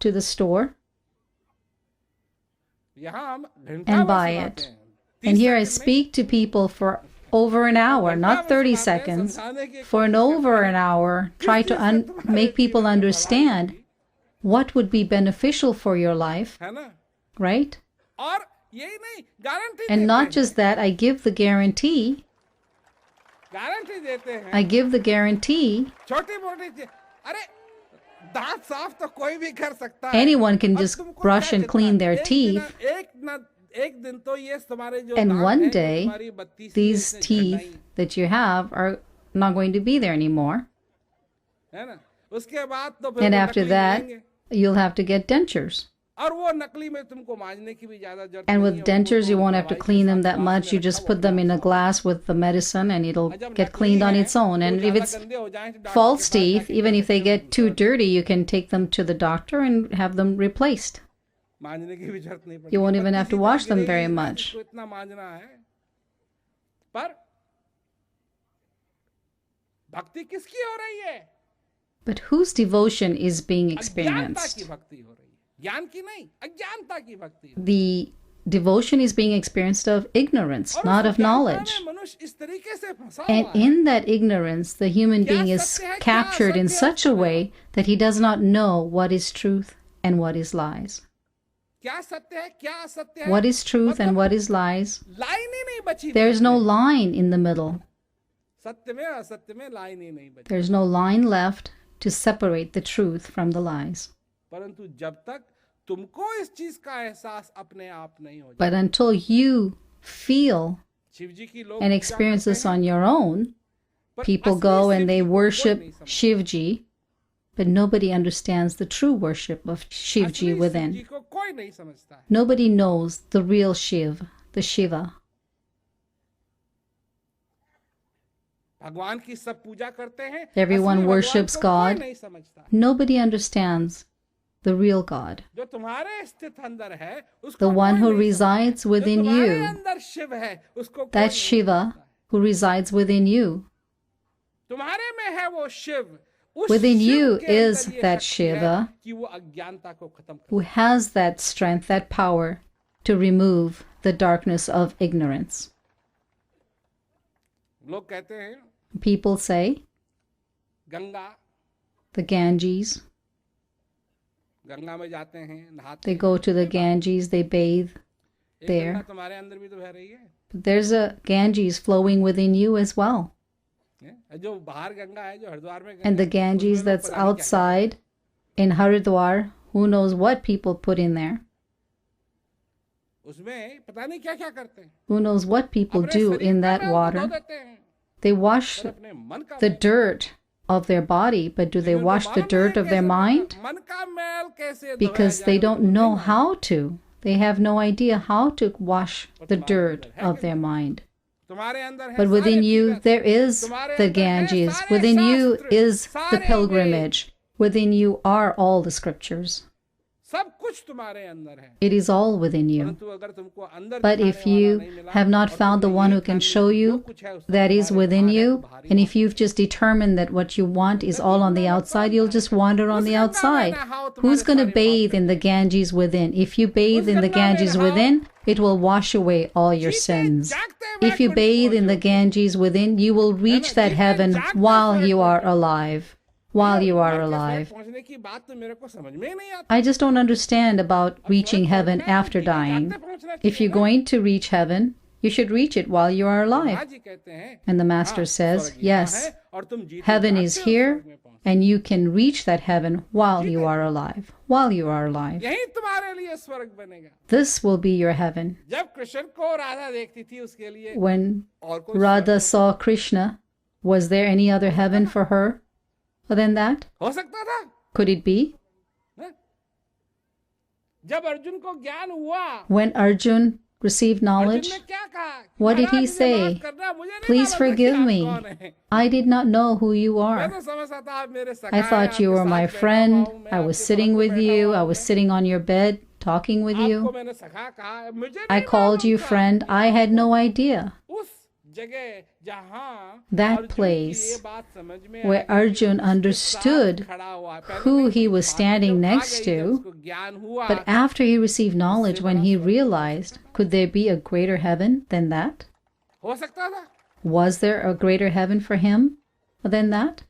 to the store यहाँ हम घंटा and भर buy सुनाते it. हैं। 30 And here I second में speak to people for over an hour, not 30 seconds, for an over an hour, try to make people understand what would be beneficial for your life, है ना? right? और यही नहीं guarantee And देते not हैं, just that, I give the guarantee. Guarantee देते हैं I give the guarantee. छोटी मोटी चीज। अरे दांत साफ तो कोई भी कर सकता है। Anyone can और just तुमको brush क्या and कहता clean है? their teeth. एक दिन तो ये तुम्हारे जो And दांत one हैं, जो day, तुम्हारी 32 these से teeth घटाई, that you have are not going to be there anymore. है ना? उसके बाद तो फिर And वो after नकली that, मिलेंगे। you'll have to get dentures. और वो नकली में तुमको मांजने की भी ज्यादा जरूरत And नहीं with है, dentures, उनको you तो won't have to दवाई के clean them साथ that glass much. में You रखा just वो put them अपने in a आप साफ glass with the medicine and it'll हो। जब get नकली cleaned on हैं, its own. वो And if ज्यादा it's गंदे हो जाएं तो डॉक्टर false के पास teeth, जाके even if they कहते हैं, get too dirty, you can take them to the doctor and have them replaced. मांजने की भी जरूरत नहीं पड़ती। You won't बस even have to किसी wash तरह them गिरेगी very ना, much. जिसको इतना मांजना है। पर भक्ति किसकी हो रही है? But whose devotion is being अज्ञानता की experienced? भक्ति हो रही है, ज्ञान की नहीं, अज्ञानता की भक्ति। The devotion is being experienced of ignorance, और not उस of अज्ञानता knowledge. में मनुष्य इस तरीके से फंसा And हुआ है। in that ignorance, the human being is captured in such a way that he does not know what is truth and what is lies. क्या सत्य है, क्या असत्य है, What is truth and what is lies? Line ही नहीं बची। There's no line in the middle. सत्य में असत्य में लाइन ही नहीं बची। There's no line left to separate the truth from the lies. परंतु जब तक तुमको इस चीज का एहसास अपने आप नहीं हो But until you feel Shiv जी की लोग and पूजा experience करते this हैं, on your own, पर people असली go Shiv and ji they को कोई worship नहीं समझता। Shivji, but nobody understands the true worship of Shivji असली शिव जी within. को कोई नहीं समझता है। Nobody knows the real Shiv, the Shiva. भगवान की सब पूजा करते हैं, Everyone असली भगवान worships को कोई God. नहीं समझता है। Nobody understands the real God, जो तुम्हारे स्थित अंदर है उसको the one कोई who नहीं समझता है। resides within जो तुम्हारे you. अंदर शिव है उसको कोई That नहीं Shiva समझता है। who resides within you. तुम्हारे में है वो शिव, उस Within शिव you के अंदर is ये that शक्ति है Shiva कि वो अज्ञानता को खत्म कर। who has that strength, that power to remove the darkness of ignorance. लोग कहते हैं People say Ganga, the Ganges, Ganga में जाते हैं, नहाते they हैं। go to the Ganges, they bathe एक there. गंगा तुम्हारे अंदर भी तो बह रही है। But there's a Ganges flowing within you as well. जो बाहर गंगा है, जो हरिद्वार में And the गंगा है, Ganges उसमें लोग that's पता नहीं क्या-क्या outside in Haridwar, who knows what people put in there. उसमें पता नहीं क्या क्या करते हैं। Who knows what people अपने do शरीर in का that मैल तो धो water? देते हैं, They wash पर अपने मन का the mail- dirt of their body, but do they लेकिन उनको wash the मालूम नहीं dirt है of their कैसे mind? मन का मैल कैसे धोया Because they जाए, don't उनको know नहीं how to. They have no idea how to wash the dirt of their mind. मालूम। तुम्हारे अंदर है But सारे within you, तीर्थ, there is तुम्हारे the अंदर है Ganges. सारे Within you शास्त्र, is the सारे वेद, pilgrimage. Within you are all the scriptures. सब कुछ तुम्हारे अंदर है। It is all within you. परंतु अगर तुमको अंदर But दिखाने if वाला you नहीं मिला have not और found the तुमने one ये who can ठान लिया show कि जो you कुछ है उसमें that is तुम्हारे within बाहर है, you, तो भारी and बात if you've just determined that what you want is all on the outside, you'll just wander on the outside. Who's going to bathe in the Ganges within? If you bathe in the Ganges within, it will wash away all your sins. If you bathe in the Ganges within, you will reach that heaven while you are alive. While you are alive. पहुंचने की बात तो मेरे को समझ में ही नहीं आती। I just don't understand about reaching heaven after dying. If you're going to reach heaven, you should reach it while you are alive. महाराज जी कहते हैं, And the Master says, स्वर्ग यहाँ yes, है और तुम जीते heaven जागते is हो here, स्वर्ग में पहुंचो। and you can reach that heaven while you are alive. While you are alive. यही तुम्हारे लिए स्वर्ग बनेगा। This will be your heaven. जब कृष्ण को राधा देखती थी उसके लिए When और कोई Radha saw Krishna, was there any other heaven for her than that? हो सकता था? Could it be? हैं? जब अर्जुन को ज्ञान हुआ, When Arjun received Arjun knowledge, ने क्या कहा? what did he महाराज, मुझे माफ say? करना, मुझे नहीं Please मालूम था कि forgive आप me. कौन हैं। I did not know who you मैं are. तो समझता था आप मेरे सखा I हैं, thought you आपके were my साथ बैठा friend. हुआ हूँ, मैं I was आपके sitting साथ with बैठा you. हुआ I हूँ, was मैं- sitting on your bed talking with आपको you. मैंने सखा कहा, मुझे I नहीं called you मालूम था। friend. I had no idea. उस जगह जहाँ That अर्जुन की place ये बात समझ में where आई कि Arjun उसके understood साथ खड़ा हुआ है। पहले who नहीं he समझ was पाया, standing जब आ next गई, to, जब उसको ज्ञान हुआ, But after he received knowledge, when he realized, could there be a greater heaven than that? हो सकता था। Was there a greater heaven for him than that?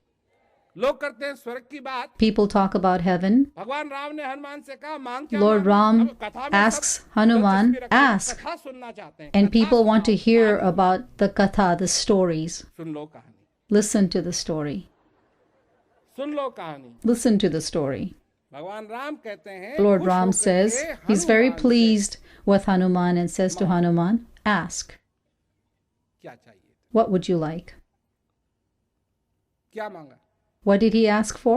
लोग करते हैं स्वर्ग की बात। People talk about heaven. भगवान राम ने हनुमान से कहा, मांग क्या Lord मांगे? Ram अब कथा में asks सब Hanuman, दिलचस्पी रखते हैं, ask. कथा सुनना चाहते हैं, And कथा people want to सुनाओ, hear कहानी about the katha, the stories. सुन लो कहानी, Listen to the story. सुन लो कहानी। Listen to the story. भगवान राम कहते हैं, Lord खुश Ram होकर says, के he's very हनुमान से pleased with Hanuman and says to Hanuman, ask, क्या चाहिए, what would you like? क्या मांगा? What did he ask for?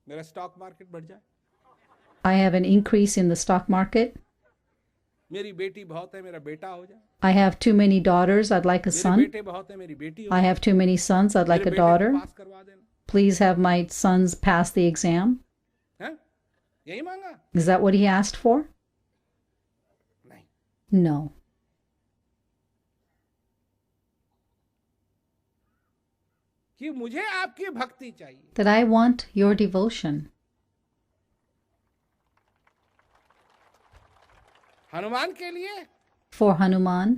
मेरा स्टॉक मार्केट बढ़ जाए, I have an increase in the stock market. मेरी बेटी बहुत है, मेरा बेटा हो जाए, I have too many daughters, I'd like a मेरे son. बेटे बहुत है, मेरी बेटी हो I जाए, have too many sons, I'd like मेरे a बेटे को daughter. पास करवा देना। Please have my sons pass the exam. हैं? यही मांगा? Is that what he asked for? नहीं। No. कि मुझे आपकी भक्ति चाहिए। That I want your devotion. Hanuman के लिए, For Hanuman.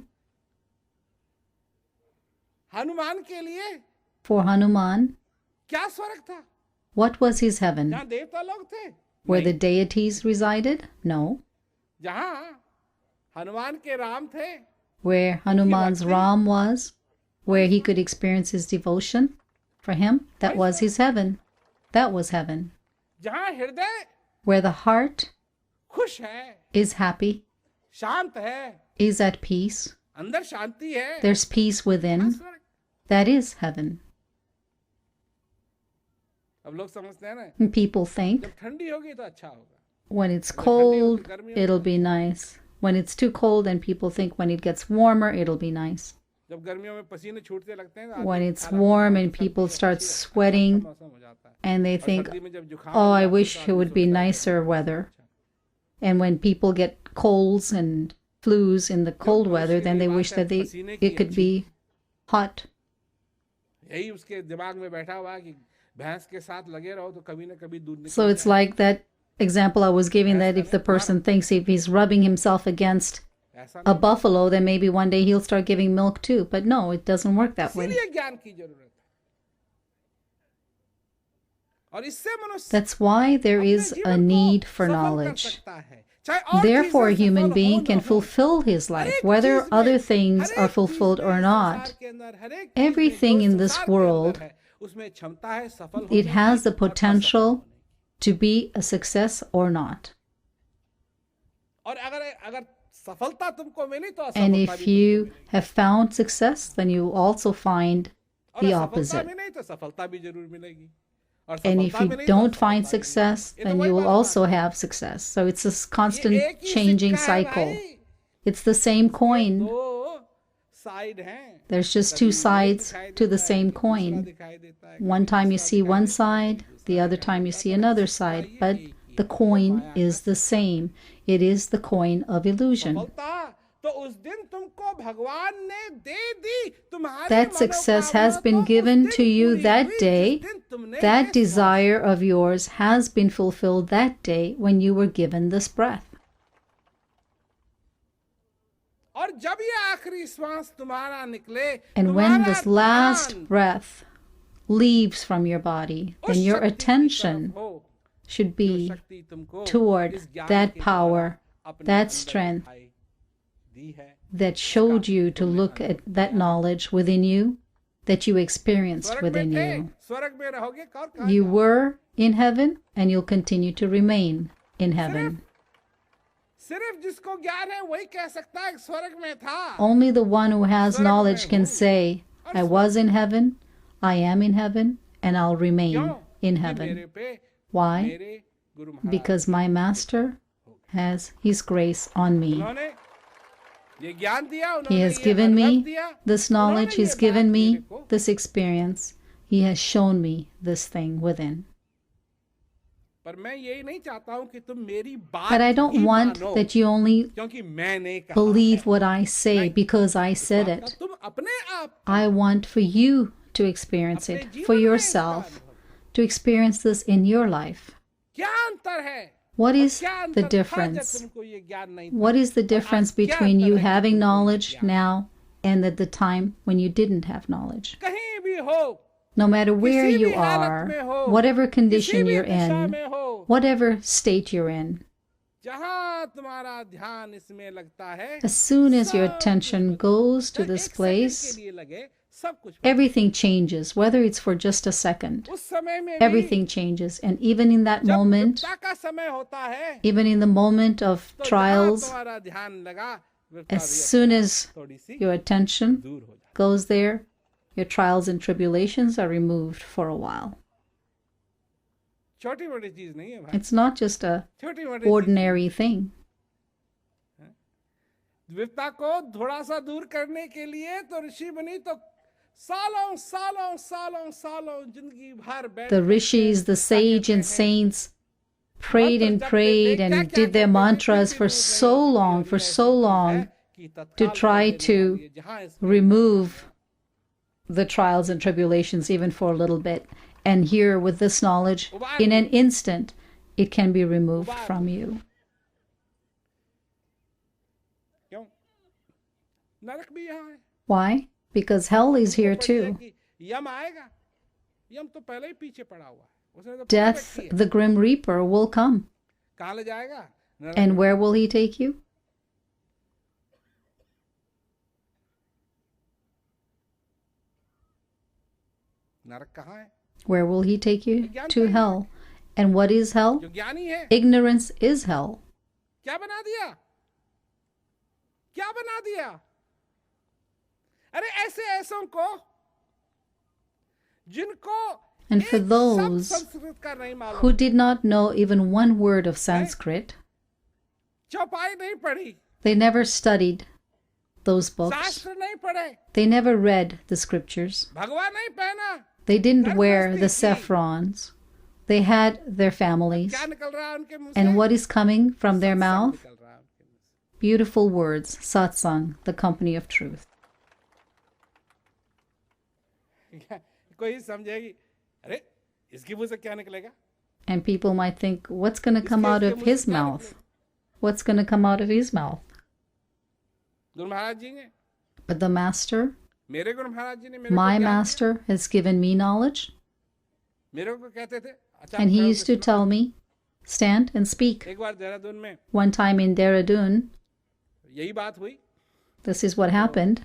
हनुमान के लिए For Hanuman. क्या स्वर्ग था? What was his heaven? जहाँ देवता लोग थे, Where the deities resided? No. जहाँ हनुमान के राम थे, Where Hanuman's Ram was? Where he could experience his devotion for him? That was his heaven. That was heaven. जहाँ हृदय Where the heart खुश है, is happy, शांत है, is at peace, अंदर शांति है, there's peace within. स्वर्ग। That is heaven. अब लोग समझते हैं ना, And people think जब ठंडी होगी तो अच्छा होगा, when it's cold, it'll be nice. When it's too cold, and people think when it gets warmer, it'll be nice. जब गर्मियों में पसीने छूटते लगते हैं तो When आदमी it's आराम warm से and सब people कुछ start अच्छी है, sweating, अच्छा मौसम हो जाता है। and they और think, सर्दी में जब जुकाम oh, हो I जाता है wish तो it आदमी would be सोचता है, nicer weather. And when people get colds and flus in the cold weather, then they wish that it could be hot. यही उसके दिमाग में बैठा हुआ है कि भैंस के साथ लगे रहो तो कभी ना कभी दूध निकल So it's like that example I was giving, that if the person thinks if he's rubbing himself against ऐसा a buffalo, then maybe one day he'll start giving milk too. But no, it doesn't work that way. इसीलिए ज्ञान की जरूरत है। और इससे मनुष्य That's why there अपने is a जीवन को need for सफल कर knowledge. सकता है। चाहे और Therefore, a चीजें human सफल being हो can ना हो, fulfill his life, हर एक whether चीज में, other things हर are एक fulfilled चीज or में not. संसार के अंदर, हर एक चीज में Everything जो in this संसार के world, अंदर है, उसमें क्षमता है सफल it होने has की the और असफल potential होने की। to be a success or not. और अगर सफलता तुमको मिली तो And असफलता if भी you तुमको have found success, then you will also find मिलेगी। the और असफलता opposite. भी नहीं तो सफलता भी जरूर मिलेगी। और And सफलता if you भी नहीं तो don't find असफलता भी success, मिलेगी। ये तो then वही you will बात also है। have success. So it's a ये constant एक ही changing सिक्का है cycle. भाई। It's the same ये coin. दो साइड हैं। There's just कभी two ये sides दिखाई to the देता है, same कभी दूसरा coin. दिखाई देता है, One कभी time you तीसरा see दिखाई one देता है, side, कभी दूसरा the other दिखाई time you देता है, see पर another सिक्का side, ये but एक ही the है। ये coin माया का is the सिक्का है। same. It is the coin of illusion. सफलता तो उस दिन तुमको भगवान ने दे दी। तुम्हारी That success has मनोकामना been तो उस given दिन to you पूरी that हुई, day. जिस दिन तुमने That ये desire of yours has been fulfilled that day when you were given this breath. और जब ये आखिरी श्वास तुम्हारा निकले, And when तुम्हारा this last ध्यान breath leaves from your body, उस then your शक्ति की attention तरफ हो, should जो be शक्ति तुमको toward इस ज्ञान that के द्वारा power, अपने that अंदर strength दिखाई दी है। that showed you to look at that knowledge within you that you experienced स्वर्ग में within थे, you. स्वर्ग में रहोगे, और कहाँ You जाओगे? were in heaven and you'll continue to remain in heaven. सिर्फ जिसको ज्ञान है वही कह सकता है कि स्वर्ग में था। Only the one who has स्वर्ग knowledge में can हूँ। say, I was in heaven, I am in heaven, and I'll remain क्यों? in कि heaven. मेरे पे Why? मेरे Guru Maharaj Because my master has his grace on me. उन्होंने ये ज्ञान दिया, He उन्होंने has ये given अनुभव me दिया, this knowledge, उन्होंने he's ये given बात me मेरे को। this experience. He has shown me this thing within. पर मैं यही नहीं चाहता हूँ कि तुम मेरी बात But I don't he want मानो, that you only क्योंकि मैंने कहा believe है। what I say because I said बात का it. तुम अपने आप I want for you to experience अपने it, जीवन for में इसका yourself, अनुभव। to experience this in your life. क्या अंतर है? What और is क्या the अंतर था जब difference? तुमको ये ज्ञान नहीं था? What is the और आज difference क्या between अंतर you है कि having तुमको ये knowledge ज्ञान? now and at the time when you didn't have knowledge? कहीं भी हो, No matter where किसी you भी हालत are, में हो, whatever किसी condition भी you're दिशा in, में हो, whatever state you're in, जहाँ तुम्हारा ध्यान इसमें लगता है, as soon as your सब attention कुछ goes to चाहे this एक सेकंड place, के लिए लगे, सब कुछ everything changes, whether it's for just a second. उस समय में भी Everything changes. And even in that जब moment, विपदा का समय होता है, even in the moment of तो जहाँ trials, तुम्हारा ध्यान लगा, विपदा as भी soon अपने as आप थोड़ी सी your attention दूर हो जाती goes there, your trials and tribulations are removed for a while. है। छोटी मोटी चीज नहीं है भाई, It's not just a छोटी मोटी ordinary thing. विपदा को थोड़ा सा दूर करने के लिए तो ऋषि मुनि तो सालों सालों सालों सालों जिंदगी भर बैठ The rishis, the sage and saints prayed and prayed and did their mantras for so long to try to remove the trials and tribulations even for a little bit. And here with this knowledge, in an instant, it can be removed from you. क्यों? नरक भी यहाँ है। Why? Because hell is here too. यम आएगा, यम तो पहले ही पीछे पड़ा हुआ है, उसने तो पहले Death, रखी है। the grim reaper, will come. कहाँ ले जाएगा? नरक And में। where will he take you? नरक कहाँ है? Where will he take you? To hell. And what is hell? जो ज्ञानी है, Ignorance is hell. क्या बना दिया? क्या बना दिया? अरे ऐसे ऐसों को जिनको And for एक शब्द those संस्कृत का नहीं मालूम, who did not know even one word of Sanskrit, चौपाई नहीं पढ़ी, they never studied those books. शास्त्र नहीं पढ़े, They never read the scriptures. भगवा नहीं पहना, They didn't wear the Garvasti ki. saffrons. They had their families. क्या निकल रहा है उनके मुंह से? And what is coming from their सत्संग mouth? निकल रहा है उनके मुंह से। Beautiful words, satsang, the company of truth. कोई समझेगी, अरे इसकी मुंह से क्या निकलेगा? And people might think, what's going to come out of his mouth? What's going to come out of his mouth? Guru Maharaj जी ने, But the master, मेरे गुरु महाराज जी ने मेरे my को ज्ञान दिया। master, has given me knowledge. मेरे को कहते थे, अच्छा And he खड़े used to होकर tell me, stand and speak. सुनो। एक बार देहरादून में One time in Dehradun, यही बात हुई। this is what happened.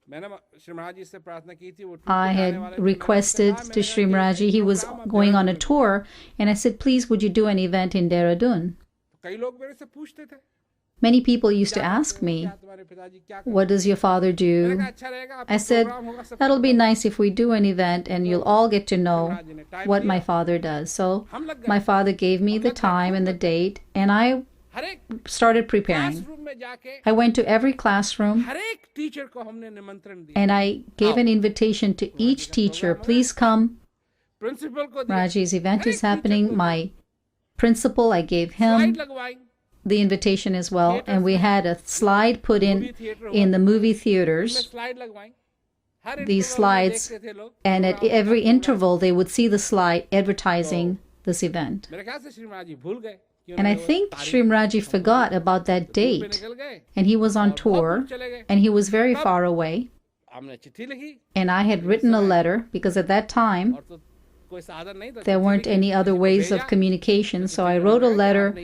मैंने श्री महाराज जी से प्रार्थना की थी, वो टूर I पे जाने had वाले थे। मैंने requested उनसे कहा, to मेरा Sri ये Maharaji, he was programme going on a Dehradun. tour, and I said, please, would you do an event in Dehradun? कई लोग मेरे से पूछते थे, Many people used to ask me, what does your father do? I said, that'll be nice if we do an event and you'll all get to know what my father does. So my father gave me the time and the date, and I started preparing. I went to every classroom and I gave an invitation to each teacher, please come. Raji's event is happening. My principal, I gave him the invitation as well, and we had a slide put in the movie theaters, these slides, and at every interval they would see the slide advertising this event. And I think Shrimraji forgot about that date, and he was on tour, and he was very far away, and I had written a letter, because at that time there weren't any other ways of communication. So I wrote a letter,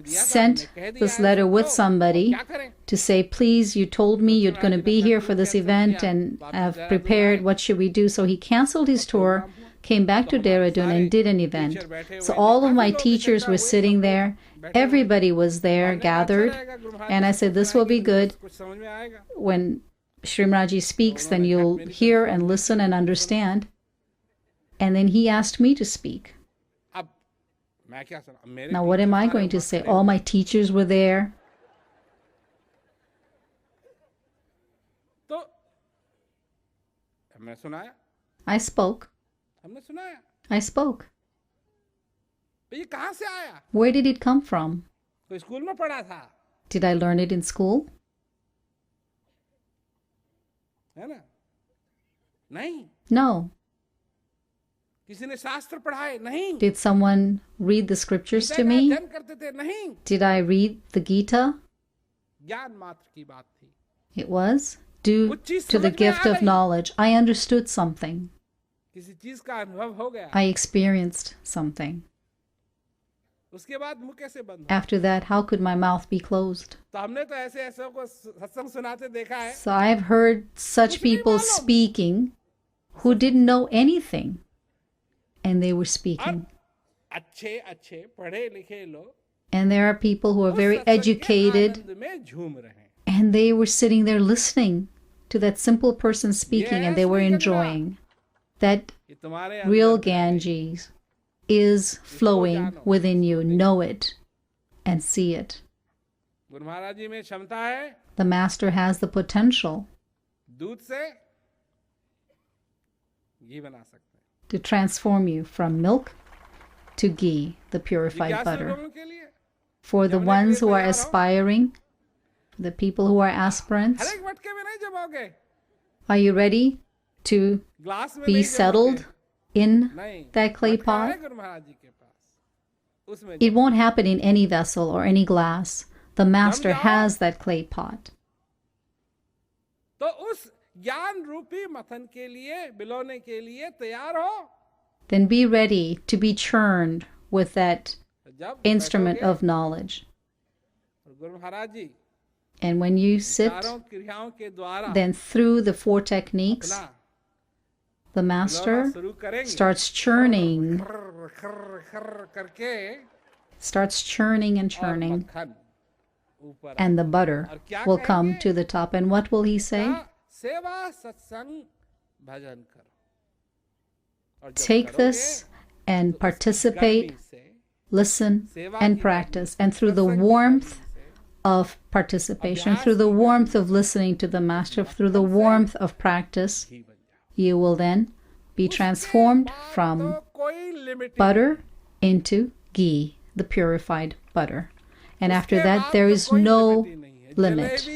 sent this letter with somebody to say, please, you told me you're going to be here for this event and I've prepared, what should we do? So he canceled his tour, came back to Dehradun and did an event. So all of my teachers were sitting there. Everybody was there, gathered. And I said, this will be good. When Shrimraji speaks, then you'll hear and listen and understand. And then he asked me to speak. Now, what am I going to say? All my teachers were there. I spoke. I spoke. Where did it come from? Did I learn it in school? No. Did someone read the scriptures to me? Did I read the Gita? It was due to the gift of knowledge. I understood something. I experienced something. After that, how could my mouth be closed? So I've heard such people speaking who didn't know anything. And they were speaking. And there are people who are very educated, and they were sitting there listening to that simple person speaking, and they were enjoying. That real Ganges is flowing within you. Know it and see it. The Master has the potential to transform you from milk to ghee, the purified butter. For the ones who are aspiring, the people who are aspirants, are you ready to be settled in that clay pot? It won't happen in any vessel or any glass. The Master has that clay pot. Then be ready to be churned with that instrument of knowledge. And when you sit, then through the 4 techniques, the Master starts churning and churning, and the butter will come to the top. And what will he say? Take this and participate, listen, and practice. And through the warmth of participation, through the warmth of listening to the Master, through the warmth of practice, you will then be transformed from butter into ghee, the purified butter. And after that, there is no limit.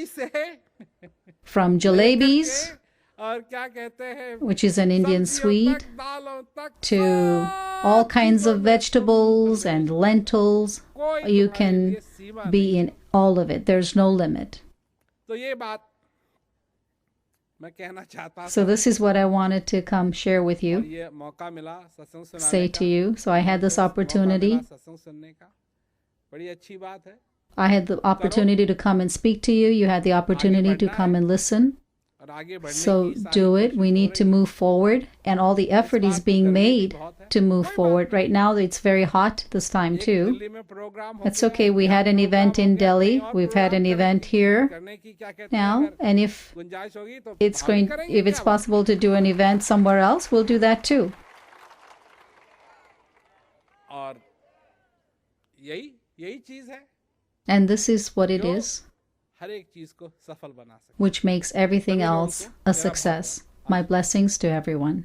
From jalebis, which is an Indian sweet, to all kinds of vegetables and lentils, you can be in all of it. There's no limit. So this is what I wanted to come share with you, say to you. So I had this opportunity. I had the opportunity to come and speak to you. You had the opportunity to come and listen. और आगे बढ़ने So की सारी do it. कोशिश We हो need to रही है। move forward, and all the effort is being made to move forward. Right now, it's very hot this time एक too. दिल्ली में प्रोग्राम हो It's गया, okay. We यहाँ had an प्रोग्राम event हो in गया, Delhi. कहीं और We've had programme an event here करने की क्या कहते हैं, now, अगर and if गुंजाइश होगी तो it's हम भी going, करेंगे, if it's क्या बात है? possible to do an event somewhere else, we'll do that too. और यही चीज है And this is what it जो is, हर एक चीज को सफल बना सकते which makes everything else a success. My blessings to everyone.